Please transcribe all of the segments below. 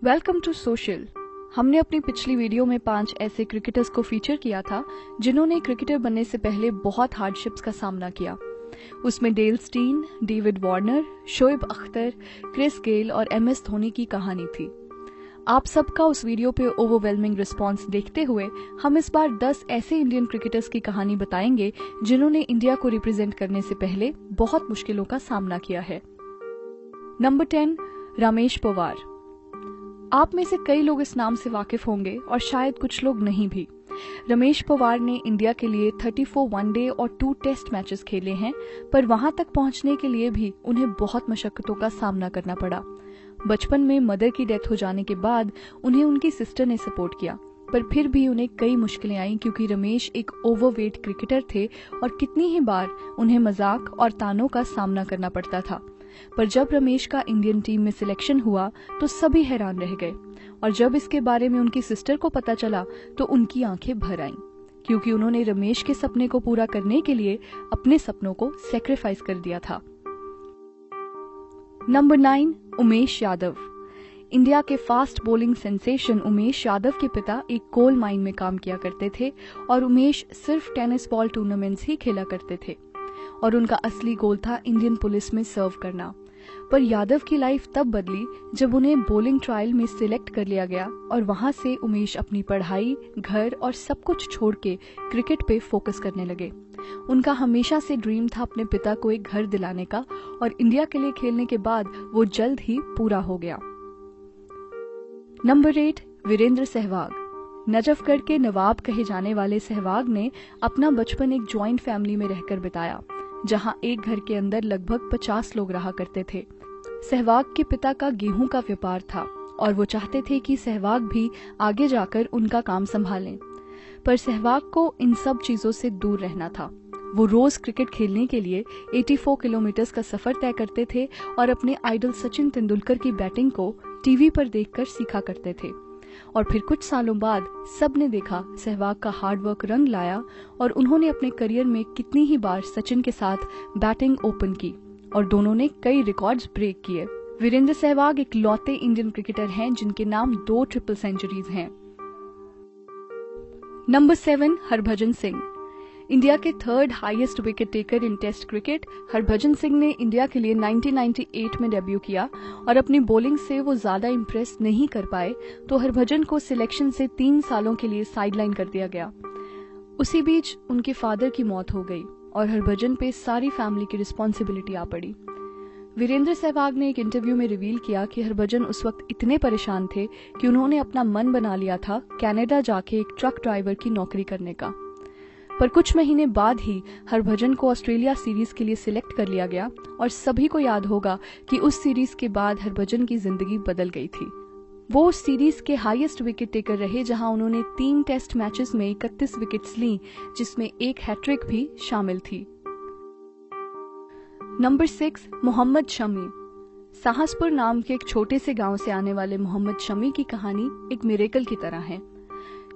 Welcome to social. हमने अपनी पिछली वीडियो में 5 ऐसे क्रिकेटर्स को फीचर किया था जिन्होंने क्रिकेटर बनने से पहले बहुत हार्डशिप्स का सामना किया। उसमें Dale Steyn, David Warner, Shoaib Akhtar, Chris Gayle और MS धोनी की कहानी थी। आप सबका उस वीडियो पे ओवरवेलमिंग रिस्पांस देखते हुए हम इस बार 10 ऐसे इंडियन क्रिकेटर्स की कहानी बताएंगे जिन्होंने इंडिया को रिप्रेजेंट करने से पहले बहुत मुश्किलों का सामना किया है। नंबर 10, रमेश पवार। आप में से कई लोग इस नाम से वाकिफ होंगे और शायद कुछ लोग नहीं भी। रमेश पवार ने इंडिया के लिए 34 वनडे और 2 टेस्ट मैचेस खेले हैं, पर वहां तक पहुंचने के लिए भी उन्हें बहुत मशक्कतों का सामना करना पड़ा। बचपन में मदर की डेथ हो जाने के बाद उन्हें उनकी सिस्टर ने सपोर्ट किया, पर फिर भी उन्हें कई मुश्किलें आई क्योंकि रमेश एक ओवरवेट क्रिकेटर थे और कितनी ही बार उन्हें मजाक और तानों का सामना करना पड़ता था। पर जब रमेश का इंडियन टीम में सिलेक्शन हुआ तो सभी हैरान रह गए और जब इसके बारे में उनकी सिस्टर को पता चला तो उनकी आंखें भर आईं, क्योंकि उन्होंने रमेश के सपने को पूरा करने के लिए अपने सपनों को सैक्रिफाइस कर दिया था। नंबर 9, उमेश यादव। इंडिया के fast bowling sensation Umesh Yadav के पिता एक कोल माइन में काम किया करते थे और उमेश सिर्फ टेनिस बॉल टूर्नामेंट्स ही खेला करते थे और उनका असली गोल था इंडियन पुलिस में सर्व करना। पर यादव की लाइफ तब बदली जब उन्हें बॉलिंग ट्रायल में सिलेक्ट कर लिया गया और वहां से उमेश अपनी पढ़ाई, घर और सब कुछ छोड़ के क्रिकेट पे फोकस करने लगे। उनका हमेशा से ड्रीम था अपने पिता को एक घर दिलाने का और इंडिया के लिए खेलने के बाद वो जल्द ही पूरा हो गया। नंबर 8, वीरेंद्र सहवाग। नजफगढ़ के नवाब कहे जाने वाले सहवाग ने अपना बचपन एक ज्वाइंट फैमिली में रहकर बिताया, जहां एक घर के अंदर लगभग 50 लोग रहा करते थे। सहवाग के पिता का गेहूं का व्यापार था और वो चाहते थे कि सहवाग भी आगे जाकर उनका काम संभालें, पर सहवाग को इन सब चीजों से दूर रहना था। वो रोज क्रिकेट खेलने के लिए 84 किलोमीटर का सफर तय करते थे और अपने आइडल सचिन तेंदुलकर की बैटिंग को टीवी पर देखकर सीखा करते थे। और फिर कुछ सालों बाद सबने देखा सहवाग का हार्डवर्क रंग लाया और उन्होंने अपने करियर में कितनी ही बार सचिन के साथ बैटिंग ओपन की और दोनों ने कई रिकॉर्ड्स ब्रेक किए। वीरेंद्र सहवाग इकलौते इंडियन क्रिकेटर हैं जिनके नाम 2 ट्रिपल सेंचुरीज हैं। नंबर 7, हरभजन सिंह। इंडिया के 3rd highest wicket taker in test cricket Harbhajan Singh ने इंडिया के लिए 1998 में डेब्यू किया और अपनी बॉलिंग से वो ज्यादा इम्प्रेस नहीं कर पाए तो हरभजन को सिलेक्शन से 3 सालों के लिए साइडलाइन कर दिया गया। उसी बीच उनके फादर की मौत हो गई और हरभजन पे सारी फैमिली की रिस्पॉन्सिबिलिटी आ पड़ी। वीरेंद्र सहवाग ने एक इंटरव्यू में रिवील किया कि हरभजन उस वक्त इतने परेशान थे कि उन्होंने अपना मन बना लिया था कनाडा जाके एक ट्रक ड्राइवर की नौकरी करने का। पर कुछ महीने बाद ही हरभजन को ऑस्ट्रेलिया सीरीज के लिए सिलेक्ट कर लिया गया और सभी को याद होगा कि उस सीरीज के बाद हरभजन की जिंदगी बदल गई थी। वो उस सीरीज के हाईएस्ट विकेट टेकर रहे जहां उन्होंने 3 टेस्ट मैचेस में 31 विकेट्स ली, जिसमें एक हैट्रिक भी शामिल थी। नंबर 6, मोहम्मद शमी। साहसपुर नाम के एक छोटे से गांव से आने वाले मोहम्मद शमी की कहानी एक मिरेकल की तरह है,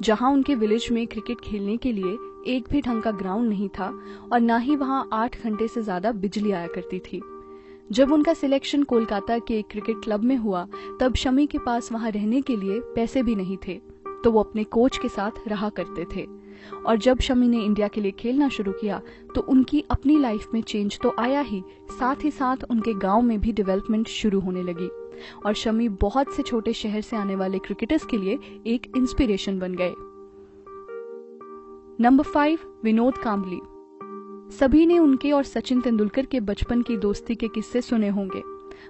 जहां उनके विलेज में क्रिकेट खेलने के लिए एक भी ढंग का ग्राउंड नहीं था और ना ही वहां 8 घंटे से ज्यादा बिजली आया करती थी। जब उनका सिलेक्शन कोलकाता के एक क्रिकेट क्लब में हुआ तब शमी के पास वहां रहने के लिए पैसे भी नहीं थे, तो वो अपने कोच के साथ रहा करते थे। और जब शमी ने इंडिया के लिए खेलना शुरू किया तो उनकी अपनी लाइफ में चेंज तो आया ही, साथ ही साथ उनके गांव में भी डेवलपमेंट शुरू होने लगी और शमी बहुत से छोटे शहर से आने वाले क्रिकेटर्स के लिए एक इंस्पिरेशन बन गए। नंबर 5, विनोद कांबली। सभी ने उनके और सचिन तेंदुलकर के बचपन की दोस्ती के किस्से सुने होंगे,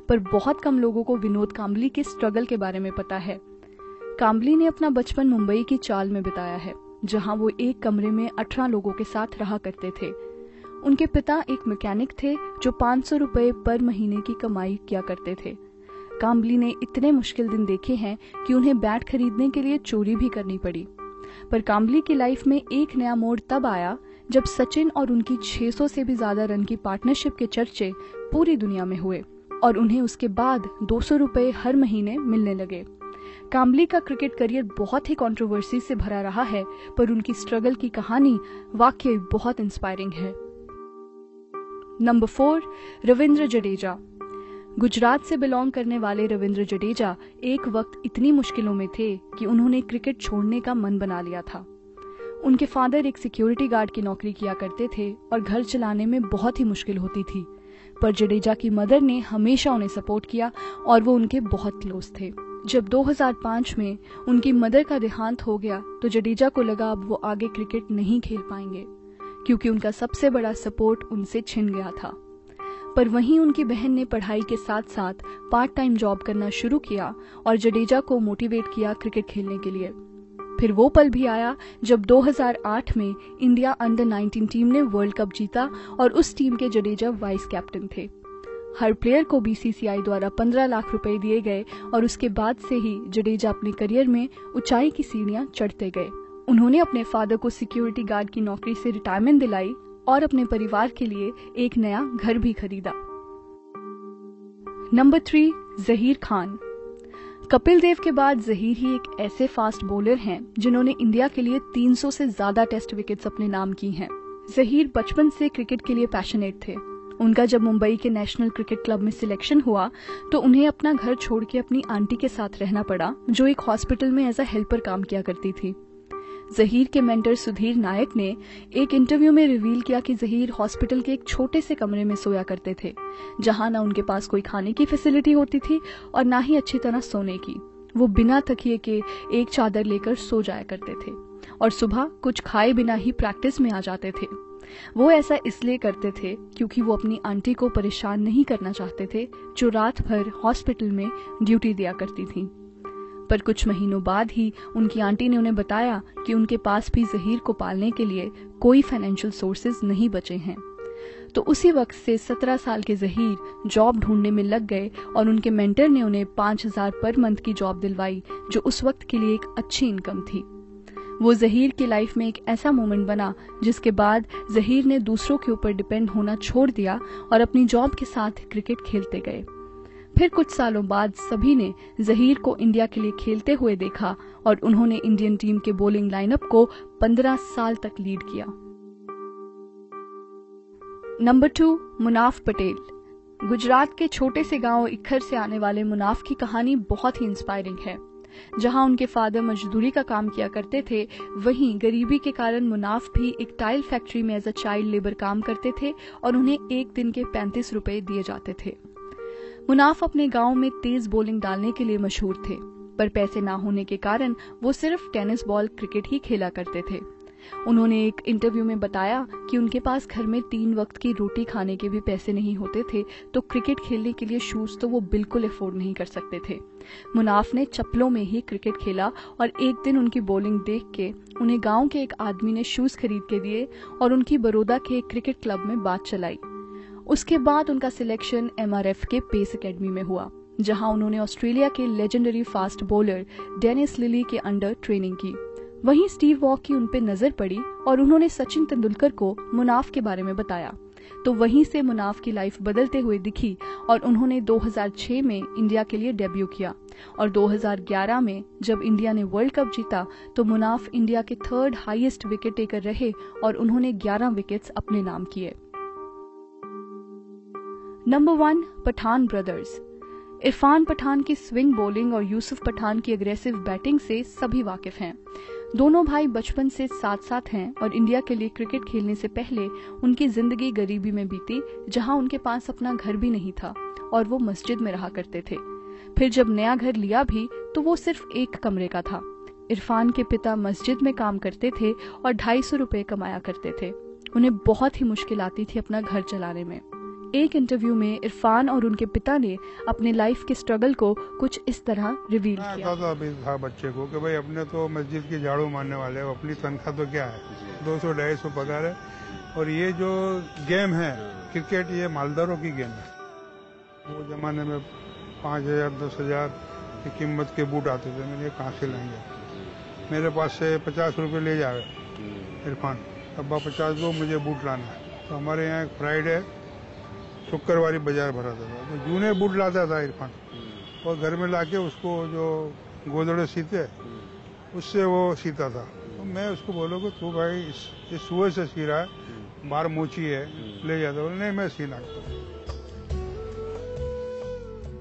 पर बहुत कम लोगों को विनोद कांबली के स्ट्रगल के बारे में पता है। कांबली ने अपना बचपन मुंबई की चाल में बिताया है, जहां वो एक कमरे में 18 लोगों के साथ रहा करते थे। उनके पिता एक मैकेनिक थे जो 500 रुपए पर महीने की कमाई किया करते थे। कांबली ने इतने मुश्किल दिन देखे हैं कि उन्हें बैट खरीदने के लिए चोरी भी करनी पड़ी। पर कांबली की लाइफ में एक नया मोड़ तब आया जब सचिन और उनकी 600 से भी ज्यादा रन की पार्टनरशिप के चर्चे पूरी दुनिया में हुए और उन्हें उसके बाद 200 रुपए हर महीने मिलने लगे। कांबली का क्रिकेट करियर बहुत ही कंट्रोवर्सी से भरा रहा है, पर उनकी स्ट्रगल की कहानी वाकई बहुत इंस्पायरिंग है। नंबर 4, रविंद्र जडेजा। गुजरात से बिलोंग करने वाले रविंद्र जडेजा एक वक्त इतनी मुश्किलों में थे कि उन्होंने क्रिकेट छोड़ने का मन बना लिया था। उनके फादर एक सिक्योरिटी गार्ड की नौकरी किया करते थे और घर चलाने में बहुत ही मुश्किल होती थी, पर जडेजा की मदर ने हमेशा उन्हें सपोर्ट किया और वो उनके बहुत क्लोज थे। जब 2005 में उनकी मदर का देहांत हो गया तो जडेजा को लगा अब वो आगे क्रिकेट नहीं खेल पाएंगे, क्योंकि उनका सबसे बड़ा सपोर्ट उनसे छिन गया था। पर वहीं उनकी बहन ने पढ़ाई के साथ साथ पार्ट टाइम जॉब करना शुरू किया और जडेजा को मोटिवेट किया क्रिकेट खेलने के लिए। फिर वो पल भी आया जब 2008 में इंडिया अंडर 19 टीम ने वर्ल्ड कप जीता और उस टीम के जडेजा वाइस कैप्टन थे। हर प्लेयर को बीसीसीआई द्वारा 15 लाख रुपए दिए गए और उसके बाद से ही जडेजा अपने करियर में ऊंचाई की सीढ़ियां चढ़ते गए। उन्होंने अपने फादर को सिक्योरिटी गार्ड की नौकरी से रिटायरमेंट दिलाई और अपने परिवार के लिए एक नया घर भी खरीदा। नंबर 3, जहीर खान। कपिल देव के बाद जहीर ही एक ऐसे फास्ट बॉलर हैं जिन्होंने इंडिया के लिए 300 से ज्यादा टेस्ट विकेट्स अपने नाम की हैं। जहीर बचपन से क्रिकेट के लिए पैशनेट थे। उनका जब मुंबई के नेशनल क्रिकेट क्लब में सिलेक्शन हुआ तो उन्हें अपना घर छोड़ के अपनी आंटी के साथ रहना पड़ा, जो एक हॉस्पिटल में एज अ हेल्पर काम किया करती थी। जहीर के मेंटर सुधीर नायक ने एक इंटरव्यू में रिवील किया कि जहीर हॉस्पिटल के एक छोटे से कमरे में सोया करते थे, जहां ना उनके पास कोई खाने की फैसिलिटी होती थी और ना ही अच्छी तरह सोने की। वो बिना तकिए के एक चादर लेकर सो जाया करते थे और सुबह कुछ खाए बिना ही प्रैक्टिस में आ जाते थे। वो ऐसा इसलिए करते थे क्योंकि वो अपनी आंटी को परेशान नहीं करना चाहते थे, जो रात भर हॉस्पिटल में ड्यूटी दिया करती थी। पर कुछ महीनों बाद ही उनकी आंटी ने उन्हें बताया कि उनके पास भी जहीर को पालने के लिए कोई फाइनेंशियल सोर्सेज नहीं बचे हैं। तो उसी वक्त से 17 साल के जहीर जॉब ढूंढने में लग गए और उनके मेंटर ने उन्हें 5,000 पर मंथ की जॉब दिलवाई, जो उस वक्त के लिए एक अच्छी इनकम थी। वो जहीर की लाइफ में एक ऐसा मोमेंट बना जिसके बाद जहीर ने दूसरों के ऊपर डिपेंड होना छोड़ दिया और अपनी जॉब के साथ क्रिकेट खेलते गए। फिर कुछ सालों बाद सभी ने जहीर को इंडिया के लिए खेलते हुए देखा और उन्होंने इंडियन टीम के बॉलिंग लाइनअप को 15 साल तक लीड किया। नंबर 2, मुनाफ पटेल। गुजरात के छोटे से गांव इक्खर से आने वाले मुनाफ की कहानी बहुत ही इंस्पायरिंग है। जहां उनके फादर मजदूरी का काम किया करते थे, वहीं गरीबी के कारण मुनाफ भी एक टाइल फैक्ट्री में एज अ चाइल्ड लेबर काम करते थे और उन्हें एक दिन के 35 रुपए दिए जाते थे। मुनाफ अपने गांव में तेज बॉलिंग डालने के लिए मशहूर थे, पर पैसे ना होने के कारण वो सिर्फ टेनिस बॉल क्रिकेट ही खेला करते थे। उन्होंने एक इंटरव्यू में बताया कि उनके पास घर में 3 वक्त की रोटी खाने के भी पैसे नहीं होते थे, तो क्रिकेट खेलने के लिए शूज तो वो बिल्कुल अफोर्ड नहीं कर सकते थे। मुनाफ ने चप्पलों में ही क्रिकेट खेला और एक दिन उनकी बॉलिंग देख के उन्हें गाँव के एक आदमी ने शूज खरीद के दिए और उनकी बड़ौदा के एक क्रिकेट क्लब में बात चलाई। उसके बाद उनका सिलेक्शन MRF के पेस एकेडमी में हुआ, जहां उन्होंने ऑस्ट्रेलिया के legendary fast bowler Dennis Lillee के अंडर ट्रेनिंग की। वहीं स्टीव वॉक की उन पे नजर पड़ी और उन्होंने सचिन तेंदुलकर को मुनाफ के बारे में बताया। तो वहीं से मुनाफ की लाइफ बदलते हुए दिखी और उन्होंने 2006 में इंडिया के लिए डेब्यू किया और 2011 में जब इंडिया ने वर्ल्ड कप जीता तो मुनाफ इंडिया के 3rd हाईएस्ट विकेट टेकर रहे और उन्होंने 11 विकेट्स अपने नाम किए। Number 1, Pathan brothers. इरफान पठान की स्विंग बॉलिंग और यूसुफ पठान की अग्रेसिव बैटिंग से सभी वाकिफ हैं। दोनों भाई बचपन से साथ साथ हैं और इंडिया के लिए क्रिकेट खेलने से पहले उनकी जिंदगी गरीबी में बीती, जहां उनके पास अपना घर भी नहीं था और वो मस्जिद में रहा करते थे। फिर जब नया घर लिया भी तो वो सिर्फ 1 कमरे का था। इरफान के पिता मस्जिद में काम करते थे और 250 रुपए कमाया करते थे। उन्हें बहुत ही मुश्किल आती थी अपना घर चलाने में। एक इंटरव्यू में इरफान और उनके पिता ने अपने लाइफ के स्ट्रगल को कुछ इस तरह रिवील किया। था बच्चे को कि भाई अपने तो मस्जिद की झाड़ू मारने वाले हैं, अपनी तनख्वाह तो क्या है, 200-250 पगार है और ये जो गेम है क्रिकेट, ये मालदारों की गेम है। वो जमाने में 5,000-10,000 की कीमत के बूट आते थे, मैंने कहाँ से लेंगे। मेरे पास से 50 रुपये ले जाए इरफान, अब्बा 50 दो, मुझे बूट लाना है। तो हमारे यहाँ एक फ्राइडे शुक्रवारी बाजार भराता था, तो जूने बूट लाता था इरफान और घर में लाके उसको जो गोदड़े सीते उससे वो सीता था। तो मैं उसको बोलो कि तू भाई इस सुए से सी रहा है, बाहर मोची है, ले जाता। बोले नहीं, मैं सी लाता।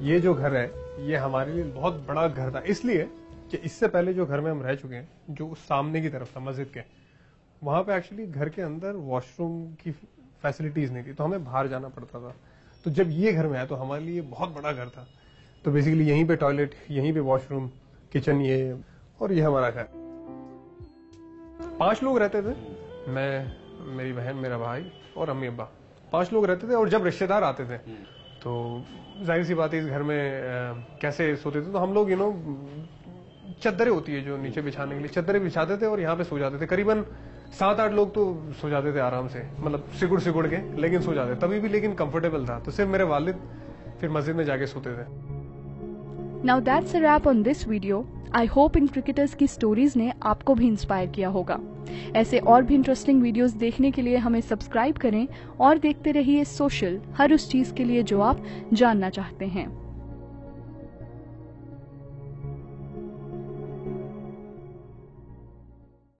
ये जो घर है ये हमारे लिए बहुत बड़ा घर था, इसलिए कि इससे पहले जो घर में हम रह चुके हैं, जो उस सामने की तरफ था मस्जिद के, वहां पे एक्चुअली घर के अंदर वॉशरूम की फैसिलिटीज नहीं थी, तो हमें बाहर जाना पड़ता था। तो जब ये घर में आया तो हमारे लिए बहुत बड़ा घर था। तो बेसिकली यहीं पे टॉयलेट, यहीं पे वॉशरूम, किचन, ये और ये हमारा घर। 5 लोग रहते थे, मैं, मेरी बहन, मेरा भाई और अम्मी अब्बा, 5 लोग रहते थे। और जब रिश्तेदार आते थे तो जाहिर सी बात है इस घर में कैसे सोते थे, तो हम लोग चद्दरें होती है जो नीचे बिछाने के लिए, चद्दरें बिछाते थे और यहाँ पे सो जाते थे। करीबन 7-8 लोग तो सो जाते थे आराम से, मतलब सिकुड़ के, लेकिन सो जाते तभी भी, लेकिन कंफर्टेबल था। तो सिर्फ मेरे वालिद फिर मस्जिद में जाके सोते थे। Now that's a wrap on this video. I hope in cricketers की स्टोरीज ने आपको भी इंस्पायर किया होगा। ऐसे और भी इंटरेस्टिंग वीडियोस देखने के लिए हमें सब्सक्राइब करें और देखते रहिए सोशल, हर उस चीज के लिए जो आप जानना चाहते हैं।